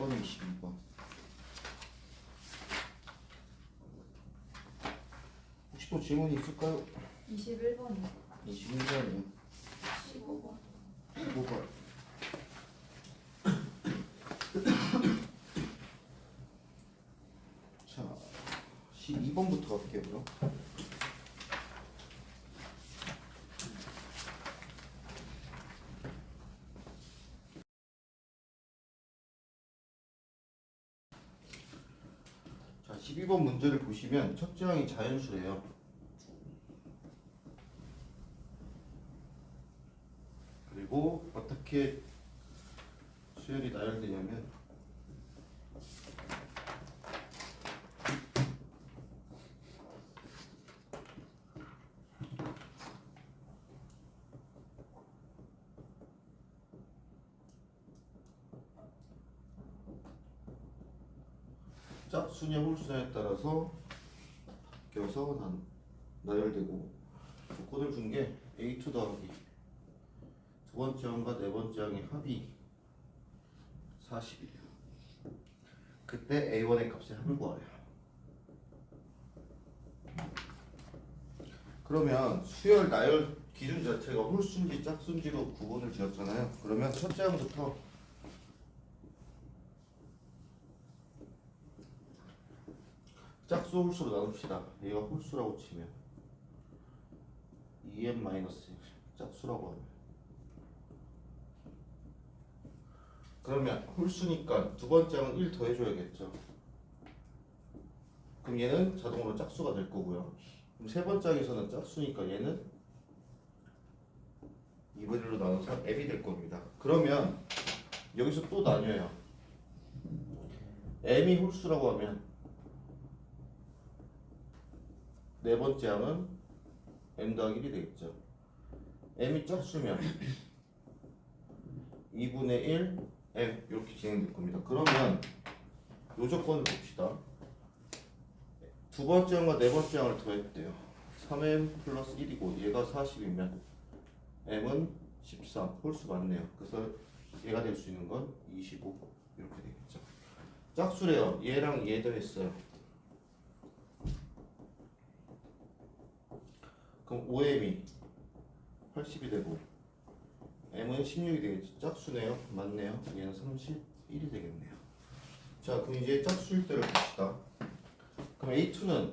10번, 22번. 혹시 또 질문이 있을까요? 21번이요. 21번이요. 15번. 15번. 자, 12번부터 갈게요, 그럼. 자, 12번 문제를 보시면 첫째 항이 자연수래요. 그리고 어떻게 수열이 나열되냐면 짝수냐 홀수냐에 따라서 바뀌어서 나열되고 조건을 준 게 A2 더하기 두 번째 항과 네 번째 항의 합이 40이에요. 그때 A1의 값의 합을 구하래요. 그러면 수열 나열 기준 자체가 홀수인지 짝수인지로 구분을 지었잖아요. 그러면 첫째 항부터 짝수 홀수로 나눕시다. 얘가 홀수라고 치면 2n-1 짝수라고 하면 그러면 홀수니까 두 번째 항은 1 더해줘야겠죠. 그럼 얘는 자동으로 짝수가 될 거고요. 그럼 세 번째 항에서는 짝수니까 얘는 2분의 1로 나눠서 m이 될 겁니다. 그러면 여기서 또 나뉘어요. m이 홀수라고 하면 네 번째 항은 m 더하기 1이 되겠죠. m이 짝수면 2분의 1 m 이렇게 진행될 겁니다. 그러면 요 조건을 봅시다. 두 번째 항과 네 번째 항을 더했대요. 3m 플러스 1이고 얘가 40이면 m은 13 홀수 맞네요. 그래서 얘가 될 수 있는 건 25 이렇게 되겠죠. 짝수래요. 얘랑 얘 더했어요. 그럼 5m이 80이 되고 m은 16이 되겠죠. 짝수네요. 맞네요. 얘는 31이 되겠네요. 자, 그럼 이제 짝수일 때를 봅시다. 그럼 A2는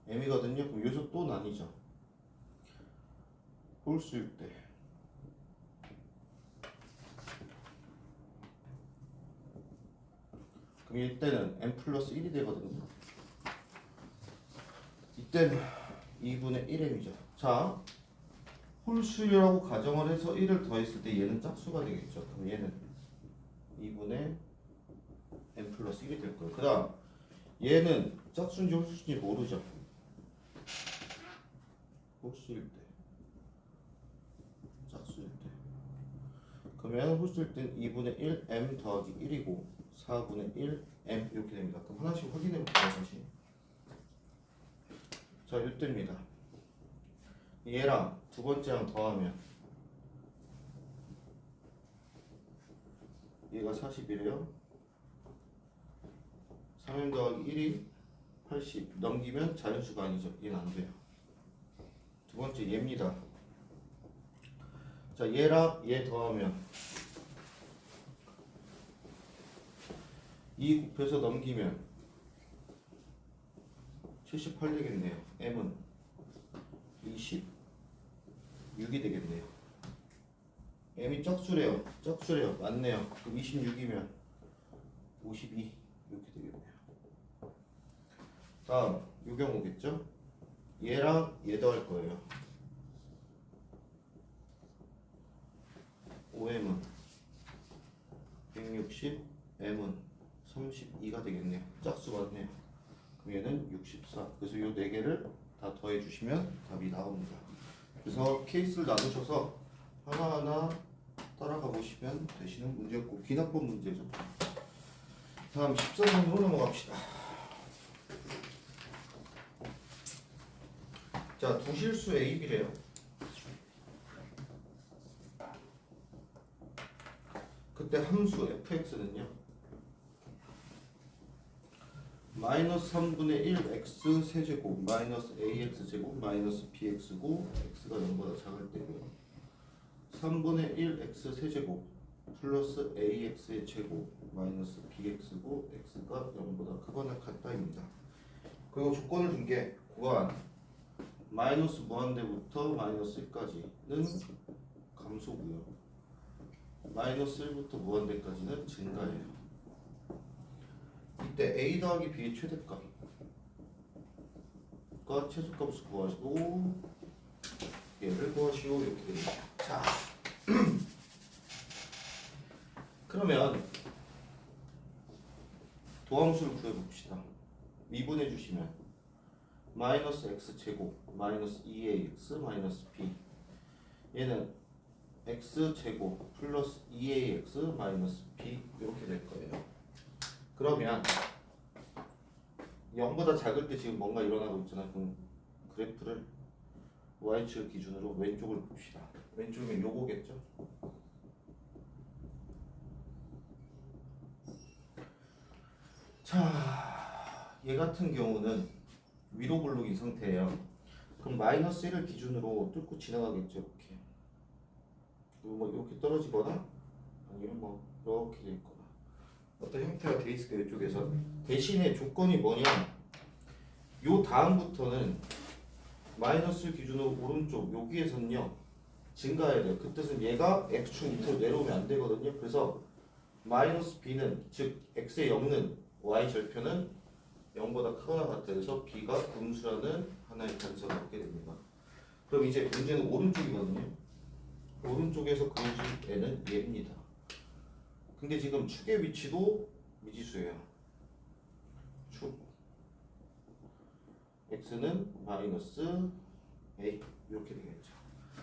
m이거든요. 그럼 여기서 또 나뉘죠. 홀수일 때 그럼 이때는 m 플러스 1이 되거든요. 이때는 2분의 1m이죠. 자, 홀수라고 가정을 해서 1을 더했을 때 얘는 짝수가 되겠죠. 그럼 얘는 2분의 m 플러스 1이 될 거예요. 그 다음 얘는 짝수인지 홀수인지 모르죠. 홀수일 때 짝수일 때 그러면 홀수일 때는 2분의 1 m 더하기 1이고 4분의 1 m 이렇게 됩니다. 그럼 하나씩 확인해 볼게요. 다시. 자, 이때입니다. 얘랑 두 번째 항 더하면 얘가 40이래요. 3m 더하기 1이 80 넘기면 자연수가 아니죠. 얘는 안 돼요. 두 번째 얘입니다. 자, 얘랑 얘 더하면 2 곱해서 넘기면 78 되겠네요. m은 26이 되겠네요. m이 짝수래요. 짝수래요. 맞네요. 그럼 26이면 52 이렇게 되겠네요. 다음 요 경우겠죠? 얘랑 얘 더할 거예요. 5m은 160, m은 32가 되겠네요. 짝수 맞네요. 그럼 얘는 64. 그래서 요 네 개를 다 더해 주시면 답이 나옵니다. 그래서 케이스를 나누셔서 하나하나 따라가 보시면 되시는 문제였고 기납법 문제죠. 다음 14번으로 넘어갑시다. 자, 두 실수 A, B래요. 그때 함수 fx는요 마이너스 3분의 1 x 세제곱 마이너스 ax 제곱 마이너스 bx고 x가 0보다 작을 때고요. 3분의 1 x 세제곱 플러스 ax의 제곱 마이너스 bx고 x가 0보다 크거나 같다입니다. 그리고 조건을 준 게 구간 마이너스 무한대부터 마이너스 1까지는 감소고요. 마이너스 1부터 무한대까지는 증가예요. 이때 a 더하기 b의 최대값과 최소값을 구하시고 얘를 구하시오 이렇게 됩니다. 자, 그러면 도함수를 구해봅시다. 미분해 주시면 마이너스 x 제곱 마이너스 2ax 마이너스 b 얘는 x 제곱 플러스 2ax 마이너스 b 이렇게 될 거예요. 그러면 0보다 작을 때 지금 뭔가 일어나고 있잖아요. 그럼 그래프를 y축 기준으로 왼쪽을 봅시다. 왼쪽이면 요거겠죠. 자, 얘 같은 경우는 위로 굴룩인 상태예요. 그럼 마이너스 1을 기준으로 뚫고 지나가겠죠. 이렇게. 그리고 뭐 이렇게 떨어지거나 아니면 뭐 이렇게 될 거나 어떤 형태가 돼 있을 거예요. 이쪽에서. 대신에 조건이 뭐냐? 요 다음부터는 마이너스를 기준으로 오른쪽 여기에서는요 증가해야 돼요. 그 뜻은 얘가 x축 밑으로 내려오면 안 되거든요. 그래서 마이너스 b는 즉 x의 0는 y 절편은 0보다 크거나 같다 해서 b가 음수라는 하나의 단서를 얻게 됩니다. 그럼 이제 문제는 오른쪽이거든요. 오른쪽에서 그려질 애는 얘입니다. 근데 지금 축의 위치도 미지수예요. 축 x는 마이너스 a 이렇게 되겠죠.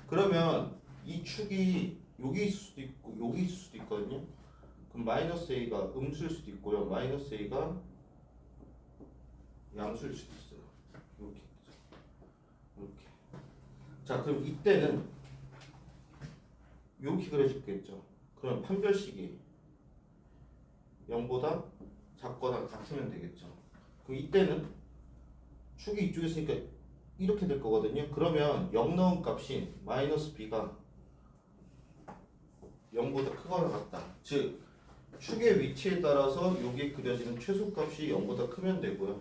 그러면 이 축이 여기 있을 수도 있고 여기 있을 수도 있거든요. 그럼 마이너스 a가 음수일 수도 있고요. 마이너스 a가 양수일 수도 있어요. 이렇게 이렇게. 자, 그럼 이때는 이렇게 그려지겠죠. 그럼 판별식이 0보다 작거나 같으면 되겠죠. 그럼 이때는 축이 이쪽에 있으니까 이렇게 될 거거든요. 그러면 0 넣은 값인 마이너스 b가 0보다 크거나 같다. 즉 축의 위치에 따라서 여기에 그려지는 최소값이 0보다 크면 되고요.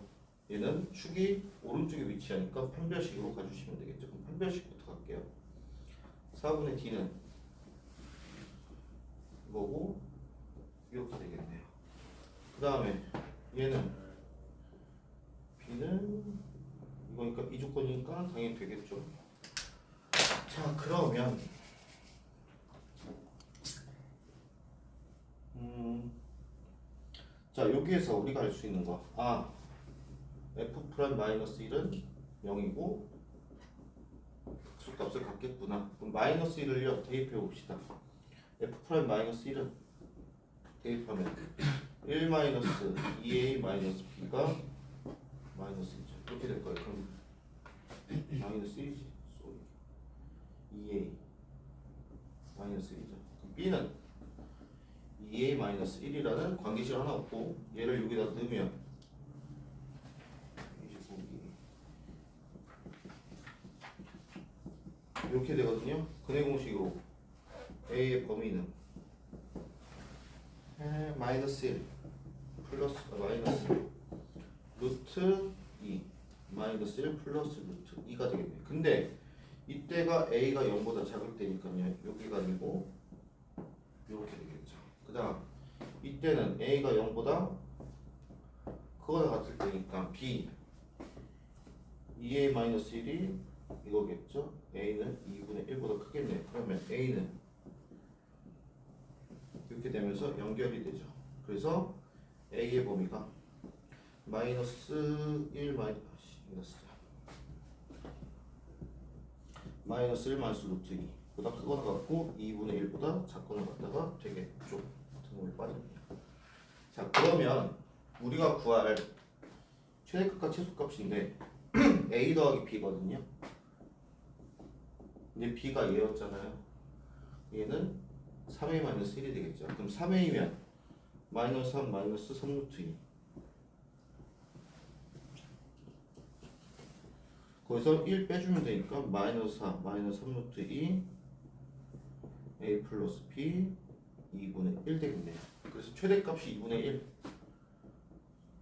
얘는 축이 오른쪽에 위치하니까 판별식으로 가주시면 되겠죠. 그럼 판별식부터 갈게요. 4분의 d는 이거고 이렇게 되겠네요. 그 다음에 얘는 b는 이거니까 이 조건이니까 당연히 되겠죠. 자, 그러면 자, 여기에서 우리가 알 수 있는 거 f 프라임 마이너스 1은 0이고 극소값을 갖겠구나. 그럼 마이너스 1을요 대입해 봅시다. f 프라임 마이너스 1은 대입하면 1 마이너스 2a 마이너스 b가 마이너스 1이죠. 이렇게 될 거예요. 그럼 마이너스 1이지. 쏘리. 2a 마이너스 1이죠. 그럼 b는 2a 마이너스 1이라는 관계식 하나 없고 얘를 여기다 넣으면 이렇게 되거든요. 근해 공식으로 a의 범위는 마이너스 1 플러스 마이너스 루트 2 마이너스 1 플러스 루트 2가 되겠네요. 근데 이때가 a가 0보다 작을 때니까요. 여기가 아니고 이렇게 되겠죠. 그 다음 이때는 a가 0보다 크거나 같을 때니까 b 2a 마이너스 1이 이거겠죠. a는 2분의 1보다 크겠네요. 그러면 a는 이렇게 되면서 연결이 되죠. 그래서 a의 범위가 마이너스 1 마이너스 1 마이너스 루트 2 보다 크거나 같고 2분의 1보다 작거나 같다가 되겠죠. 등호에 빠집니다. 자, 그러면 우리가 구할 최대값과 최소값인데 a 더하기 b거든요. 근데 b가 얘였잖아요. 얘는 3a 마이너스 1이 되겠죠. 그럼 3a면 마이너스 3 마이너스 3 루트 2 거기서 1 빼주면 되니까 마이너스 4 마이너스 3루트 2 a 플러스 b 2분의 1 되겠네요. 그래서 최대값이 2분의 1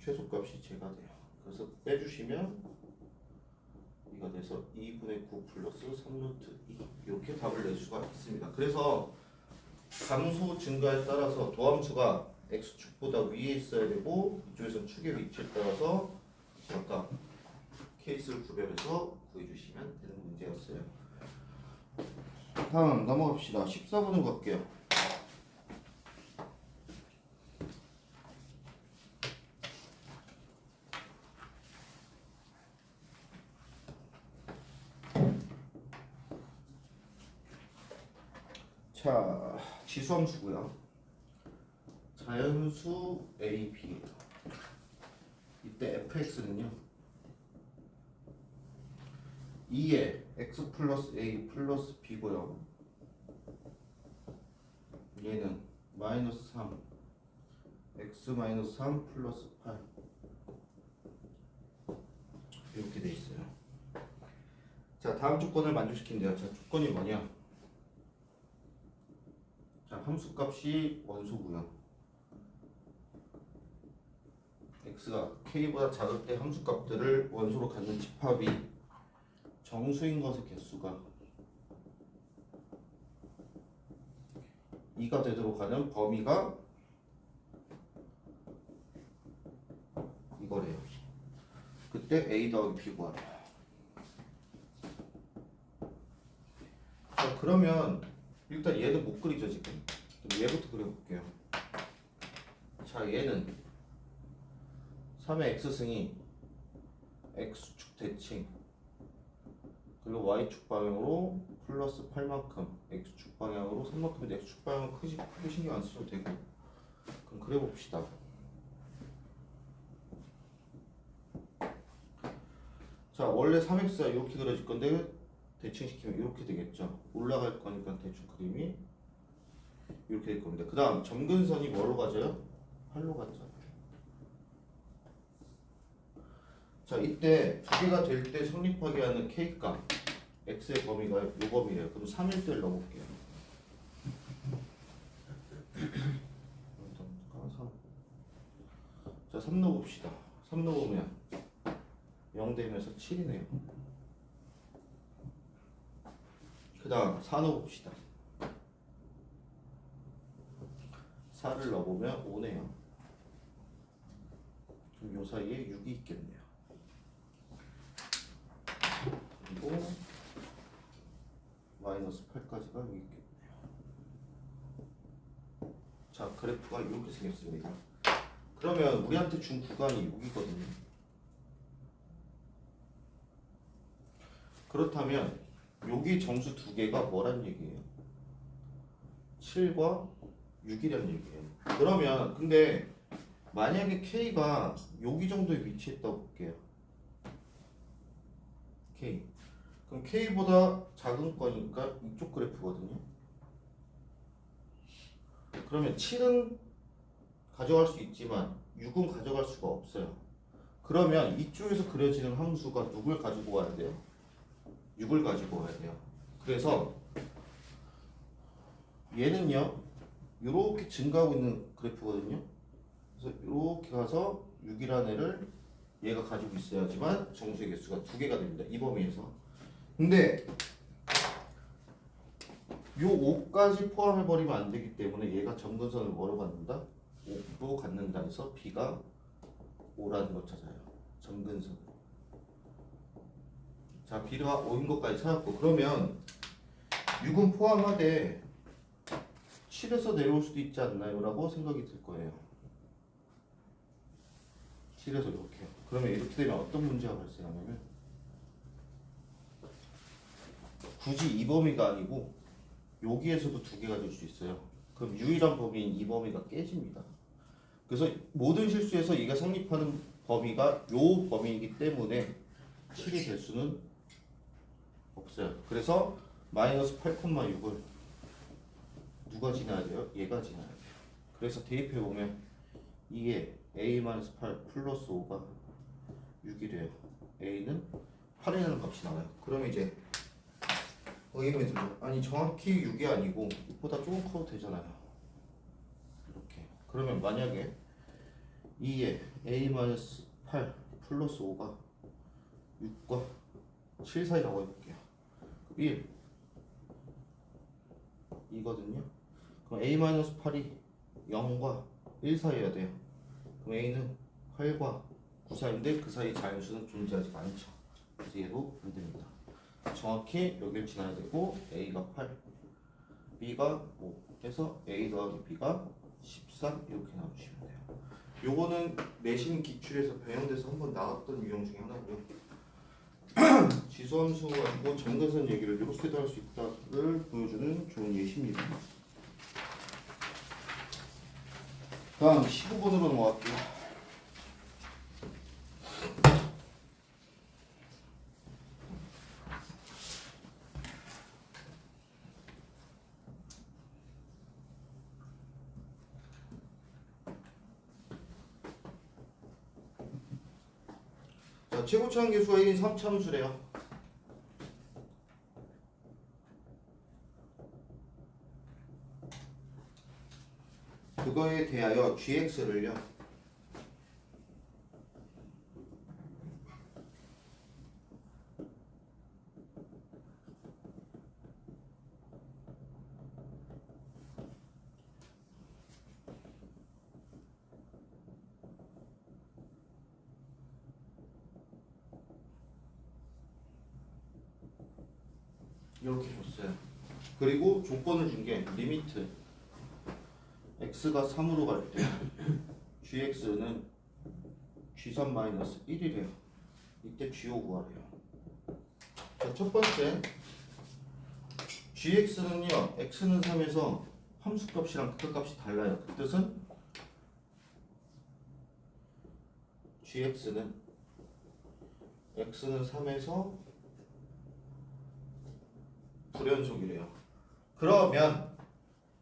최소값이 제가 돼요. 그래서 빼주시면 이가 돼서 2분의 9 플러스 3루트 2 이렇게 답을 낼 수가 있습니다. 그래서 감소 증가에 따라서 도함수가 x축보다 위에 있어야 되고 이쪽에서 축의 위치에 따라서 각각 케이스를 구별해서 구해주시면 되는 문제였어요. 다음 넘어갑시다. 14번으로 갈게요. 자, 지수함수고요. 자연수 A, B. 이때 fx는요. 2에 x 플러스 a 플러스 b고요. 얘는 마이너스 3 x 마이너스 3 플러스 8 이렇게 돼 있어요. 자, 다음 조건을 만족시킨대요. 자, 조건이 뭐냐? 자, 함수값이 원소고요. x가 k보다 작을 때 함수값들을 원소로 갖는 집합이 정수인 것의 개수가 2가 되도록 하는 범위가 이거래요. 그때 a 더하기 b 구하래요. 자, 그러면 일단 얘는 못 그리죠 지금. 그럼 얘부터 그려볼게요. 자, 얘는 3의 x승이 x축 대칭 그리고 y축 방향으로 플러스 8만큼 x축 방향으로 3만큼인데 x축 방향은 크게 신경 안 쓰셔도 되고. 그럼 그려봅시다. 자, 원래 3x가 이렇게 그려질 건데 대칭시키면 이렇게 되겠죠. 올라갈 거니까 대충 그림이 이렇게 될 겁니다. 그 다음 점근선이 뭐로 가져요? 8로 가죠. 자, 이때 두 개가 될 때 성립하게 하는 k값 x의 범위가 요 범위래요. 그럼 3일 때를 넣어볼게요. 3. 자, 3 넣어봅시다. 3 넣어보면 0 되면서 7이네요. 그 다음 4 넣어봅시다. 4를 넣어보면 5네요. 그럼 요 사이에 6이 있겠네요. 그리고 마이너스 8까지가 여기 있겠네요. 자, 그래프가 이렇게 생겼습니다. 그러면 우리한테 준 구간이 여기거든요. 그렇다면 여기 정수 두 개가 뭐란 얘기예요? 7과 6이란 얘기예요. 그러면 근데 만약에 K가 여기 정도에 위치했다고 볼게요. K. 그럼 K보다 작은 거니까 이쪽 그래프거든요. 그러면 7은 가져갈 수 있지만 6은 가져갈 수가 없어요. 그러면 이쪽에서 그려지는 함수가 누굴 가지고 와야 돼요? 6을 가지고 와야 돼요. 그래서 얘는요 이렇게 증가하고 있는 그래프거든요. 그래서 이렇게 가서 6이라는 애를 얘가 가지고 있어야지만 정수의 개수가 2개가 됩니다. 이 범위에서. 근데 요 5까지 포함해버리면 안 되기 때문에 얘가 점근선을 뭐로 갖는다? 5로 갖는다 해서 B가 5라는 걸 찾아요. 점근선. 자, B가 5인 것까지 찾았고, 그러면 6은 포함하되 7에서 내려올 수도 있지 않나요? 라고 생각이 들 거예요. 7에서 이렇게요. 그러면 이렇게 되면 어떤 문제가 발생하냐면 굳이 이 범위가 아니고 여기에서도 두 개 가질 수 있어요. 그럼 유일한 범위인 이 범위가 깨집니다. 그래서 모든 실수에서 얘가 성립하는 범위가 요 범위이기 때문에 7이 될 수는 없어요. 그래서 마이너스 8,6을 누가 지나야 돼요? 얘가 지나야 돼요. 그래서 대입해보면 이게 a-8 플러스 5가 6이 돼요. a는 8이라는 값이 나와요. 그러면 이제 의문이 들죠. 아니 정확히 6이 아니고 6보다 조금 커도 되잖아요. 이렇게. 그러면 만약에 2에 a-8 플러스 5가 6과 7 사이라고 해볼게요. 1 이거든요. 그럼 a-8이 0과 1 사이여야 돼요. 그럼 a는 8과 9 사이인데 그 사이 자연수는 존재하지 않죠. 그래서 얘도 안 됩니다. 정확히 여기를 지나야 되고 a가 8, b가 5 해서 a 더하기 b가 13 이렇게 나누시면 돼요. 요거는 내신 기출에서 변형돼서 한번 나왔던 유형 중에 하나고요. 지수함수 가지고 점근선 얘기를 이렇게도 할 수 있다를 보여주는 좋은 예시입니다. 다음 15번으로 넘어갈게요. 자, 최고차항 계수가 1인 3차함수래요. 그거에 대하여 gx를요 이렇게 줬어요. 그리고 조건을 준 게 리미트 x가 3으로 갈 때 gx는 g3-1이래요. 이때 g5 구하래요. 자, 첫 번째 gx는요 x는 3에서 함수값이랑 극값이 달라요. 그 뜻은 gx는 x는 3에서 불연속이래요. 그러면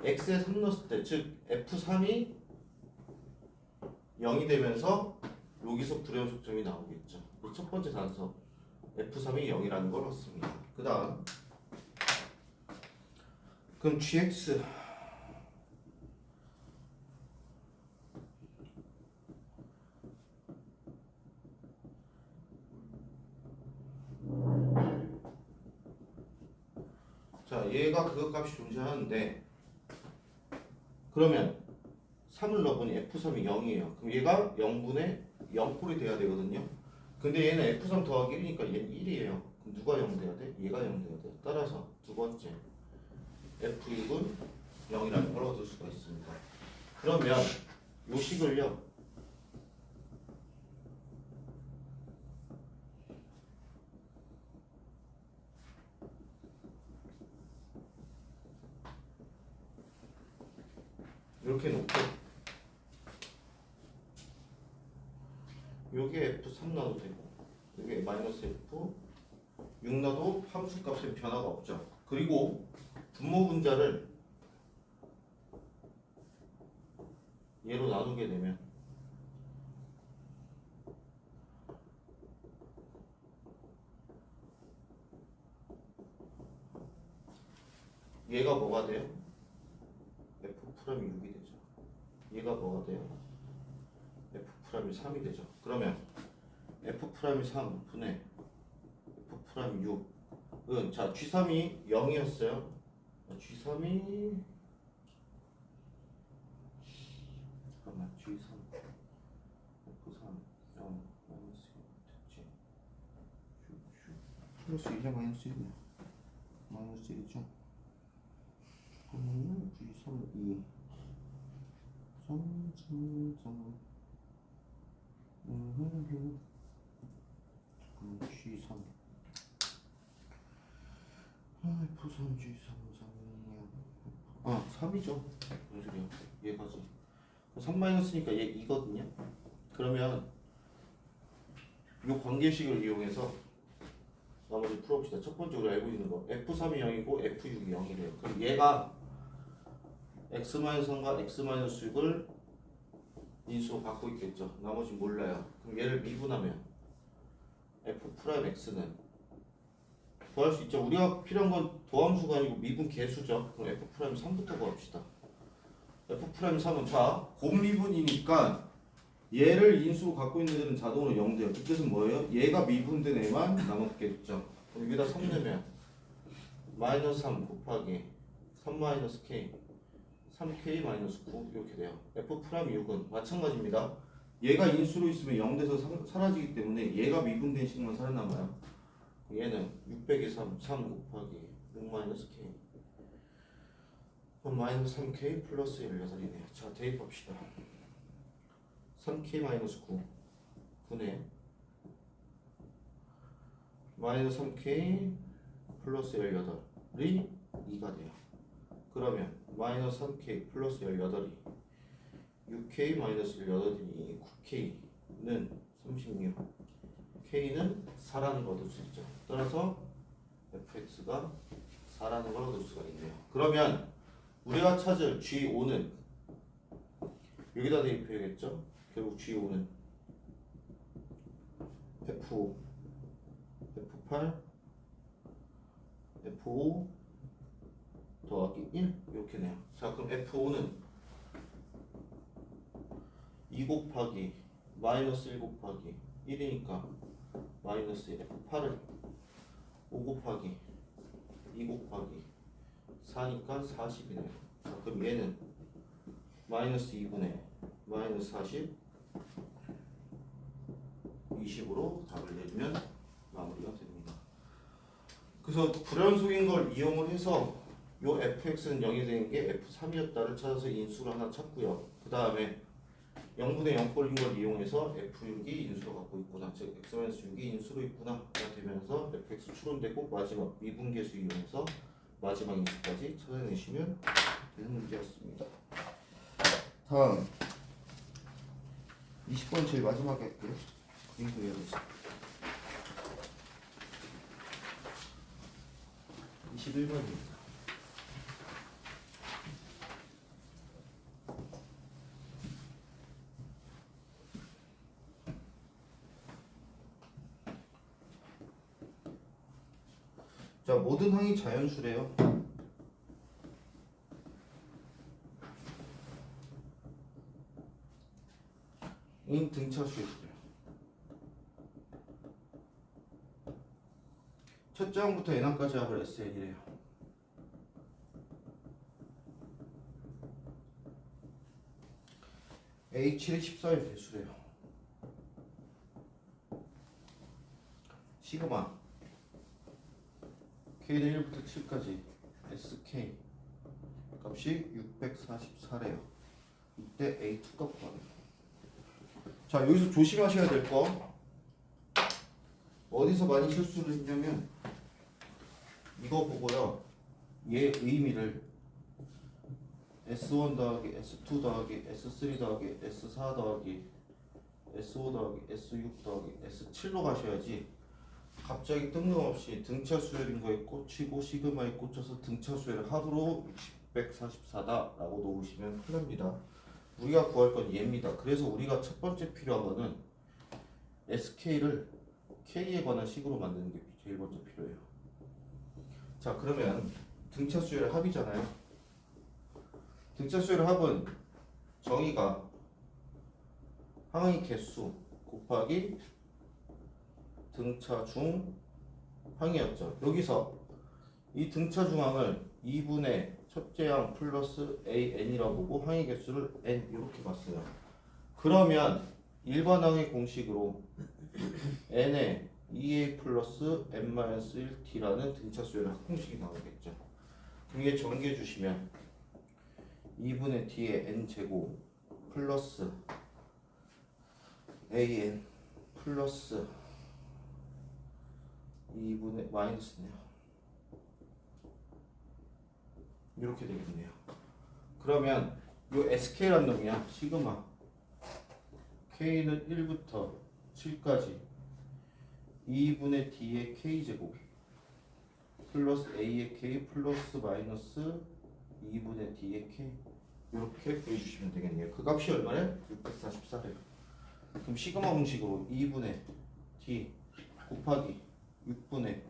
x에 3 넣었을 때, 즉 f3이 0이 되면서 여기서 불연속점이 나오겠죠. 첫 번째 단서 f3이 0이라는 걸 얻습니다. 그 다음 그럼 gx 자 얘가 그 값이 존재하는데 그러면 3을 넣어보니 f3이 0이에요. 그럼 얘가 0분의 0꼴이 돼야 되거든요. 근데 얘는 f3 더하기 1이니까 얘는 1이에요. 그럼 누가 0 돼야 돼? 얘가 0 돼야 돼. 따라서 두 번째 f6은 0이라는 걸 얻을 수가 있습니다. 그러면 요 식을요 이렇게 놓고 요게 f3 나도 되고 요게 마이너스 f 6 나도 함수값에 변화가 없죠. 그리고 분모 분자를 얘로 나누게 되면 얘가 뭐가 돼요? F'이 6이 되죠. 얘가 뭐가 돼요? F'이 3이 되죠. 그러면 F'이 3 분의 F'이 6은 자 G3이 0이었어요. G3이 잠깐만 G3 F3 0 마이너스 1 됐지. 플러스 1이야 마이너스 1이야. 마이너스 1이죠. 그러면 G3 2 3 3 3 G3 F3 G3 3 3이죠. 무슨 소리야? 얘가지. 3 마이너스니까 얘 2거든요. 그러면 이 관계식을 이용해서 나머지 풀어봅시다. 첫 번째 우리 알고 있는 거 F3이 0이고 F6이 0이래요. 그럼 얘가 X-3과 X-6을 인수로 갖고 있겠죠. 나머지 몰라요. 그럼 얘를 미분하면 F'X는 구할 수 있죠. 우리가 필요한 건 도함수가 아니고 미분 개수죠. 그럼 F'3부터 구합시다. F'3은 자 곱미분이니까 얘를 인수로 갖고 있는 애들은 자동으로 0돼요. 그 뜻은 뭐예요? 얘가 미분된 애만 남았겠죠. 그럼 여기다 3 넣으면 마이너스 3 곱하기 3 마이너스 K 3K 마이너스 9 이렇게 돼요. F'6은 마찬가지입니다. 얘가 인수로 있으면 0 돼서 사라지기 때문에 얘가 미분된 식만 살아남아요. 얘는 600에 3 곱하기 6 마이너스 K 그럼 마이너스 3K 플러스 18이네요. 자 대입합시다. 3K 마이너스 9 9네 마이너스 3K 플러스 18이 2가 돼요. 그러면 마이너스 3K 플러스 18이 6K 마이너스 18이니 9K는 36 K는 4라는 걸 얻을 수 있죠. 따라서 fx가 4라는 걸 얻을 수가 있네요. 그러면 우리가 찾을 G5는 여기다 대입해야겠죠. 결국 G5는 F5 F8 F5 더하기 1 이렇게 네요. 자 그럼 F5는 2 곱하기 마이너스 1 곱하기 1이니까 마이너스 1 F8은 5 곱하기 2 곱하기 4니까 40이네요. 자 그럼 얘는 마이너스 2분의 마이너스 40 20으로 답을 내주면 마무리가 됩니다. 그래서 불연속인 걸 이용을 해서 요 fx는 0이 되는 게 f3이었다를 찾아서 인수를 하나 찾고요. 그 다음에 0분의 0 꼴린 걸 이용해서 f6이 인수로 갖고 있구나, 즉 x-6이 인수로 있구나가 되면서 fx 추론되고 마지막 미분계수 이용해서 마지막 인수까지 찾아내시면 되는 문제였습니다. 다음 20번 제일 마지막에 할게요. 그림 그려야겠어. 21번입니다. 자, 모든 항이 자연수래요. 인 등차수예요. 첫째 항부터 n항까지 합을 SN이래요. H7이 14의 배수래요. 시그마 K는 1부터 7까지 SK 값이 644래요. 이때 A2 값 구하래요. 자, 여기서 조심하셔야 될 거 어디서 많이 실수를 했냐면 이거 보고요. 얘 의미를 S1 더하기 S2 더하기 S3 더하기 S4 더하기 S5 더하기 S6 더하기 S7로 가셔야지 갑자기 뜬금없이 등차 수열인 거에 꽂히고 시그마에 꽂혀서 등차 수열 합으로 644다라고 놓으시면 큰일 납니다. 우리가 구할 건 얘입니다. 그래서 우리가 첫 번째 필요한 거는 SK를 K에 관한 식으로 만드는 게 제일 먼저 필요해요. 자, 그러면 등차 수열의 합이잖아요. 등차 수열의 합은 정의가 항의 개수 곱하기 등차 중 항이었죠. 여기서 이 등차 중항을 2분의 첫째 항 플러스 AN이라고 보고 항의 개수를 N 이렇게 봤어요. 그러면 일반 항의 공식으로 N에 2A 플러스 N-1T라는 등차 수열의 합공식이 나오겠죠. 그럼 이게 정리해 주시면 2분의 D의 N제곱 플러스 AN 플러스 2분의 마이너스네요. 이렇게 되겠네요. 그러면 이 SK란 놈이야. 시그마 K는 1부터 7까지 2분의 D의 K제곱 플러스 A의 K 플러스 마이너스 2분의 D의 K 이렇게 구해주시면 되겠네요. 그 값이 얼마래? 644래요. 그럼 시그마 공식으로 2분의 D 곱하기 6분의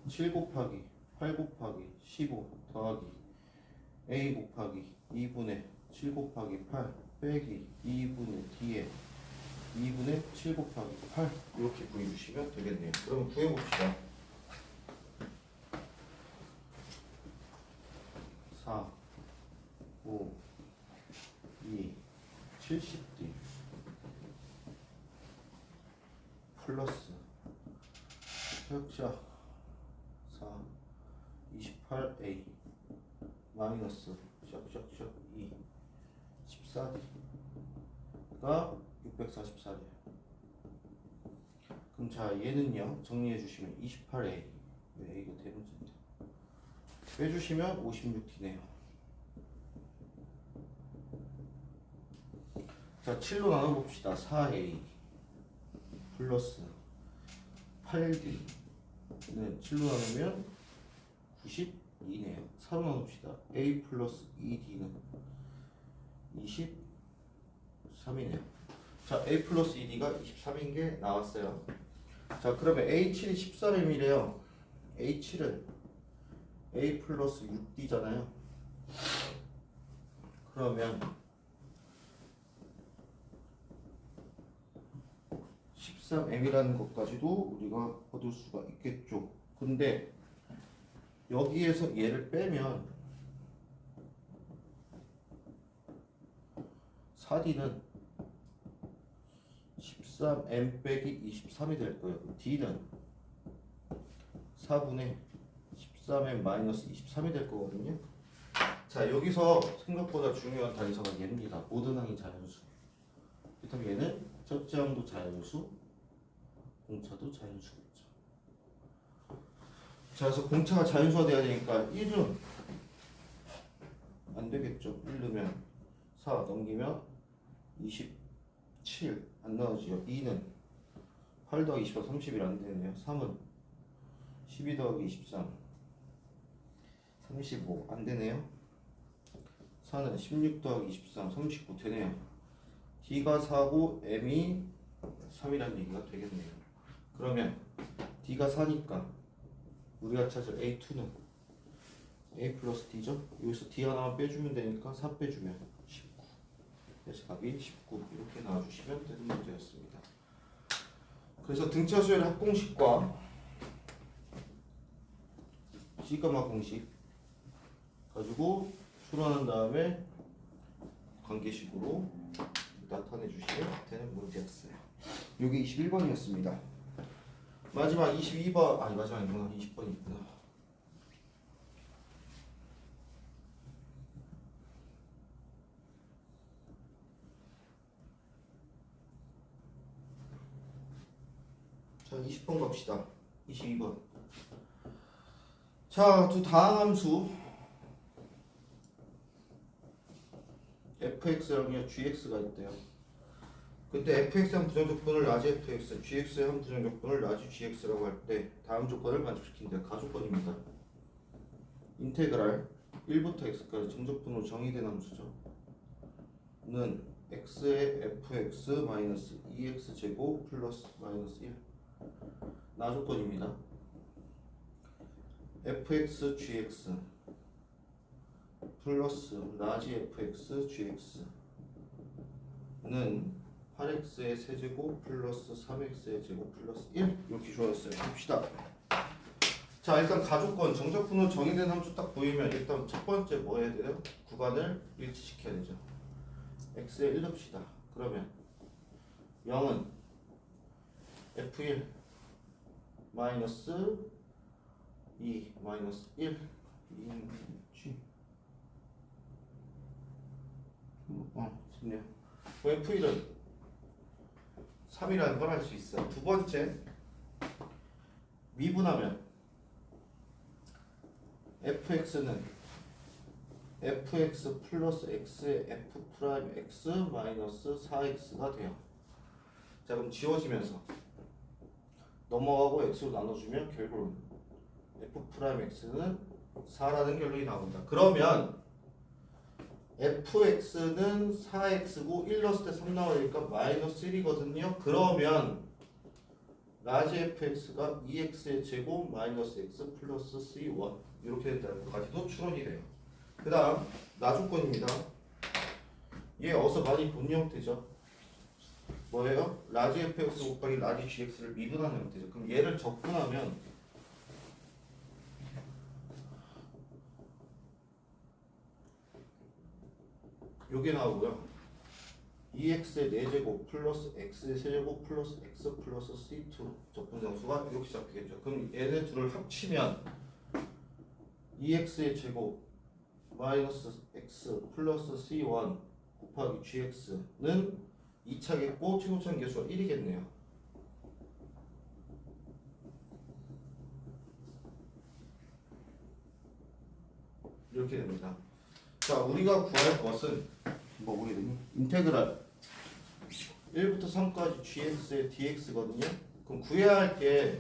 7 곱하기 8 곱하기 15 더하기 a 곱하기 2분의 7 곱하기 8 빼기 2분의 d에 2분의 7 곱하기 8 이렇게 구해주시면 되겠네요. 그럼 구해봅시다. 4, 5, 2, 70D 플러스 샥샥 4, 28A 마이너스 샥샥샥 2, 14D가 644예요. 그럼 자 얘는요 정리해 주시면 28A 왜 A가 대문자인데 빼주시면 56D네요. 자 7로 나눠봅시다. 4A 플러스 8D는 7로 나누면 92네요. 4로 나눕시다. A 플러스 2D는 23이네요. 자 A 플러스 2D가 23인 게 나왔어요. 자 그러면 A7이 13M이래요. A7은 A 플러스 6D잖아요. 그러면 13M이라는 것까지도 우리가 얻을 수가 있겠죠. 근데 여기에서 얘를 빼면 4D는 13M 빼기 23이 될 거예요. D는 4분의 13M 마이너스 23이 될 거거든요. 자 여기서 생각보다 중요한 단서가 얘입니다. 모든 항이 자연수. 그렇다면 얘는 첫째 항도 자연수, 공차도 자연수겠죠. 자 그래서 공차가 자연수가 돼야 되니까 1은 안 되겠죠. 1 넣으면 4 넘기면 27 안 나오지요. 2는 8 더하기 24 31 안 되네요. 3은 12 더하기 23 35 안 되네요. 4는 16 더하기 23 39 되네요. D가 4고 M이 3이라는 얘기가 되겠네요. 그러면 D가 4니까 우리가 찾을 A2는 A 플러스 D죠? 여기서 D 하나만 빼주면 되니까 4 빼주면 19 그래서 답이 19 이렇게 나와주시면 되는 문제였습니다. 그래서 등차 수열의 합공식과 시가마 공식 가지고 수론한 다음에 관계식으로 나타내 주시면 되는 문제였어요. 여기 21번이었습니다. 마지막 22번 아니 마지막이구나. 20번이 있구나. 자 20번 갑시다. 22번. 자 두 다항함수 fx랑요 gx가 있대요. 근데 fx의 한 부정조건을 라지 fx, gx의 한 부정조건을 라지 gx라고 할 때 다음 조건을 만족시킨다. 가조건입니다. 인테그랄 1부터 x까지 정적분으로 정의된 함수죠. 는 x의 fx 마이너스 2x 제곱 플러스 마이너스 1 나조건입니다. fx gx 플러스 라지 fx gx는 8x의 세제곱 플러스 3x의 제곱 플러스 1 이렇게 주어졌어요. 봅시다. 자 일단 가조건 정적분으로 정의된 함수 딱 보이면 일단 첫 번째 뭐 해야 돼요? 구간을 일치시켜야 되죠. x에 1 넣읍시다. 그러면 0은 f1 마이너스 2 마이너스 1 2g 좋네요. f1은 3이라는 걸 할 수 있어요. 두 번째 미분하면 fx는 fx 플러스 x의 f 프라임 x 마이너스 4x가 돼요. 자 그럼 지워지면서 넘어가고 x로 나눠주면 결국은 f 프라임 x는 4라는 결론이 나온다. 그러면 fx는 4x고 1 넣었을 때 3 나오니까 마이너스 1이거든요. 그러면 라지 fx가 2x의 제곱 마이너스 x 플러스 c1 이렇게 된다는 것까지도 추론이 돼요. 그 다음 나조건입니다. 얘 어서 많이 본 형태죠. 뭐예요? 라지 fx 곱하기 라지 gx를 미분하는 형태죠. 그럼 얘를 적분하면 요게 나오고요. 2x의 4제곱 플러스 x의 세제곱 플러스 x 플러스 c2 적분상수가 이렇게 잡히겠죠. 그럼 얘네 둘을 합치면 2x의 제곱 마이너스 x 플러스 c1 곱하기 gx는 2차겠고 최고차는 개수가 1이겠네요. 이렇게 됩니다. 자, 우리가 구할 것은 뭐 보게 되니? 인테그랄 1부터 3까지 gx의 dx거든요. 그럼 구해야 할 게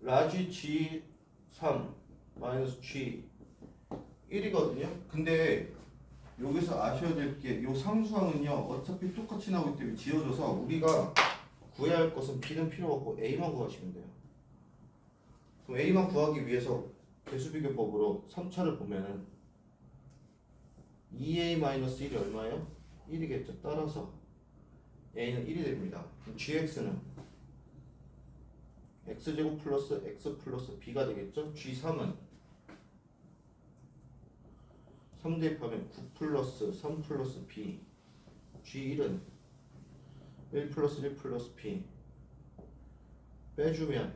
라지 g3 마이너스 g 1이거든요. 근데 여기서 아셔야 될 게 이 상수항은요 어차피 똑같이 나오기 때문에 지워져서 우리가 구해야 할 것은 b는 필요 없고 a만 구하시면 돼요. 그럼 a만 구하기 위해서 개수비교법으로 3차를 보면은 2a-1이 얼마예요? 1이겠죠. 따라서 a는 1이 됩니다. 그럼 gx는 x제곱 플러스 x 플러스 b가 되겠죠. g3은 3 대입하면 9 플러스 3 플러스 b, g1은 1 플러스 1 플러스 b 빼주면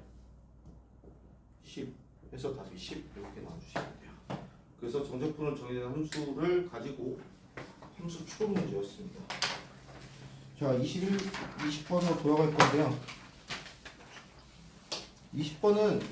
10 해서 답이 10 이렇게 나와주시면 돼요. 그래서 정적분을 정의되는 함수를 가지고 함수 추론 문제였습니다. 자, 20번으로 돌아갈 건데요. 20번은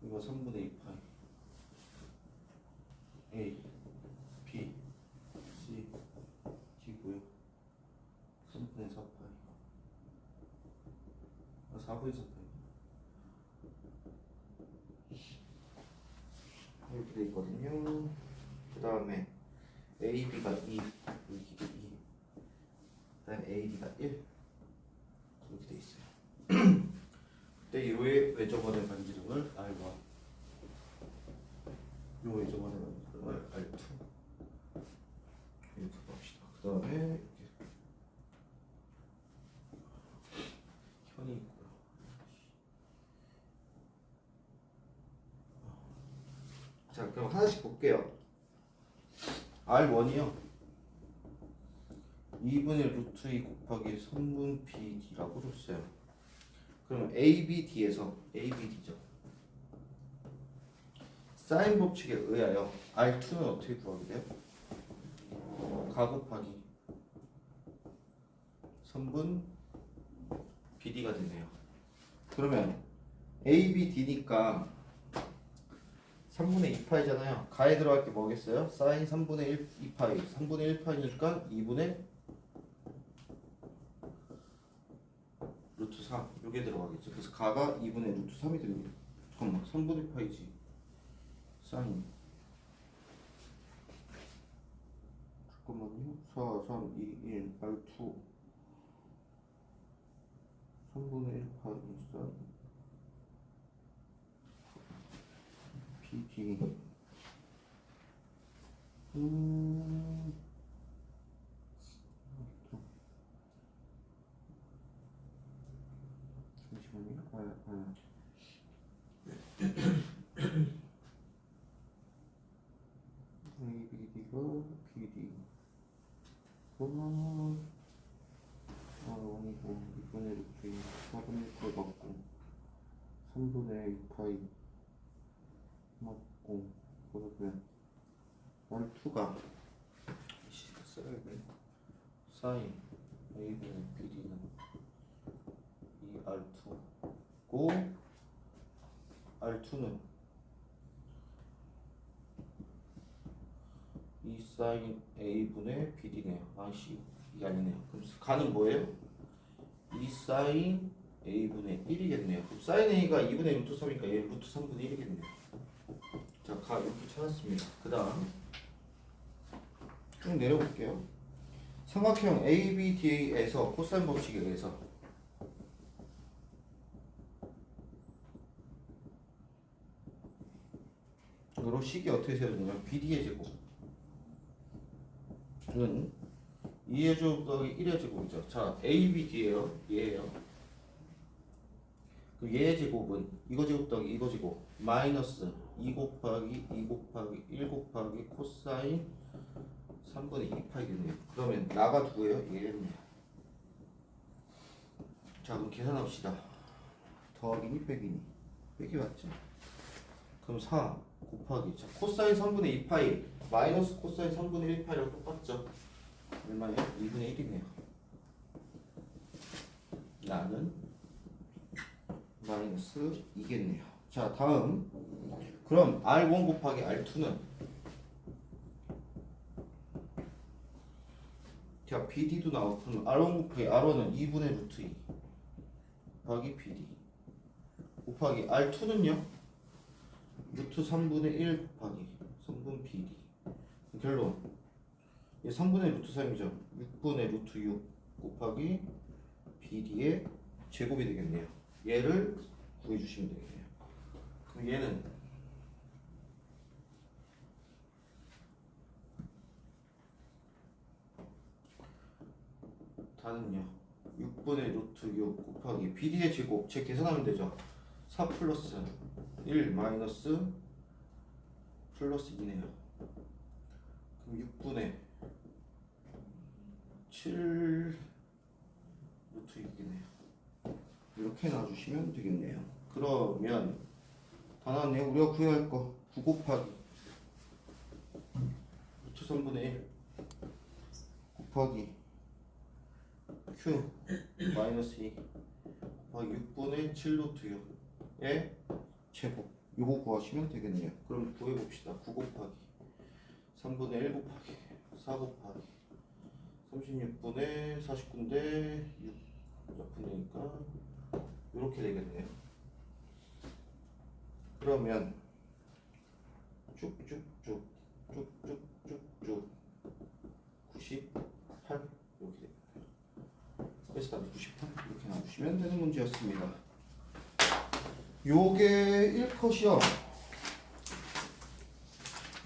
이거 3분의 2파이 A, B, C, D고요. 3분의 4파이 4분의 4파이 이렇게 돼 있거든요. 그 다음에 AB가 2, 여기가 2, 그 다음에 AD가 1 이렇게 돼 있어요. 그때 요의 외접원의 반지름을 R1, 요 외접원의 반지름을 R2 이렇게 봅시다. 그 다음에 이렇게 현이 있고요. 자, 그럼 하나씩 볼게요. R1이요 2분의 루트 2 곱하기 3분 BD라고 줬어요. 그럼 ABD에서 ABD죠. 사인 법칙에 의하여 R2는 어떻게 구하게 돼요? 가 곱하기 3분 BD가 되네요. 그러면 ABD니까 3분의 2파이잖아요. 가에 들어갈 게 뭐겠어요? 사인 3분의 1 2파이 3분의 1파이니까 2분의 루트 3 요게 들어가겠죠. 그래서 가가 2분의 루트 3이 됩니다. 잠깐만 3분의 파이지 사인 잠깐만요. 4, 3, 2, 1, R2 3분의 1 파이 사인 PD 잠시만요. ABD가 PD 아니고 2분의 루트 2 4분의 1 받고 3분의 2파이 맞고 그러면 R2가 써야겠네. 사인 A분의 BD는 있고 R2는 2 사인 A분의 BD네요. 아씨 이게 아니네요. 그럼 가는 뭐예요? 2 사인 A분의 1이겠네요. 그럼 사인 A가 2분의 루트 3이니까 얘 루트 3분의 1이겠네요. 자, 가 이렇게 찾았습니다. 그 다음 쭉 내려볼게요. 삼각형 ABDA에서 코사인 법칙에 의해서 으로 식이 어떻게 세워지냐면 BD의 제곱은 2의 제곱 더하기 1의 제곱이죠. 자, ABD예요. 얘예요. 그 얘의 제곱은 이거 제곱 더하기 이거 제곱 마이너스 2 곱하기 2 곱하기 1 곱하기 코사인 3분의 2파이겠네요. 그러면 나가 누구예요? 얘겠네요. 자, 그럼 계산합시다. 더하기니 빼기니? 빼기 맞죠? 그럼 4 곱하기 자, 코사인 3분의 2파이 마이너스 코사인 3분의 1파이랑 똑같죠? 얼마예요? 2분의 1이네요. 나는 마이너스 2겠네요. 자, 다음 그럼 R1 곱하기 R2는 자, BD도 나오고 그럼 R1 곱하기 R1은 2분의 루트 2 곱하기 BD 곱하기 R2는요? 루트 3분의 1 곱하기 3분 BD 결론 얘 3분의 루트 3이죠. 6분의 루트 6 곱하기 BD의 제곱이 되겠네요. 얘를 구해주시면 되겠네요. 그럼 얘는 다는요 6분의 루트 6 곱하기 BD의 제곱 제 계산하면 되죠. 4 플러스 1 마이너스 플러스 2네요. 그럼 6분의 7 루트 6이네요. 이렇게 놔주시면 되겠네요. 그러면 다 나왔네요. 우리가 구해야 할 거 9 곱하기 루트 3분의 1 곱하기 Q 마이너스 2 곱하기 6분의 7 루트 6의 제곱 요거 구하시면 되겠네요. 그럼 구해봅시다. 9 곱하기 3분의 1 곱하기 4 곱하기 36분의 49인데 6 몇분이니까 이렇게 되겠네요. 그러면 쭉쭉쭉 98 이렇게 됩니다. 그래서 답이 98 이렇게 놔주시면 되는 문제였습니다. 요게 1컷이요.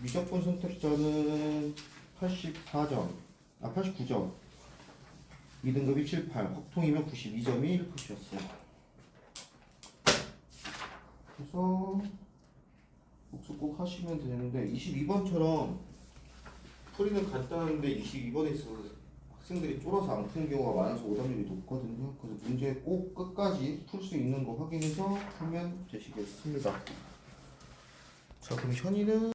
미적분 선택자는 84점, 89점. 2등급이 78, 확통이면 92점이 1컷이었어요. 그래서 복습 꼭 하시면 되는데 22번처럼 풀이는 간단한데 22번에 있어서 학생들이 쫄아서 안 푸는 경우가 많아서 오답률이 높거든요. 그래서 문제 꼭 끝까지 풀 수 있는 거 확인해서 풀면 되시겠습니다. 자, 그럼 현이는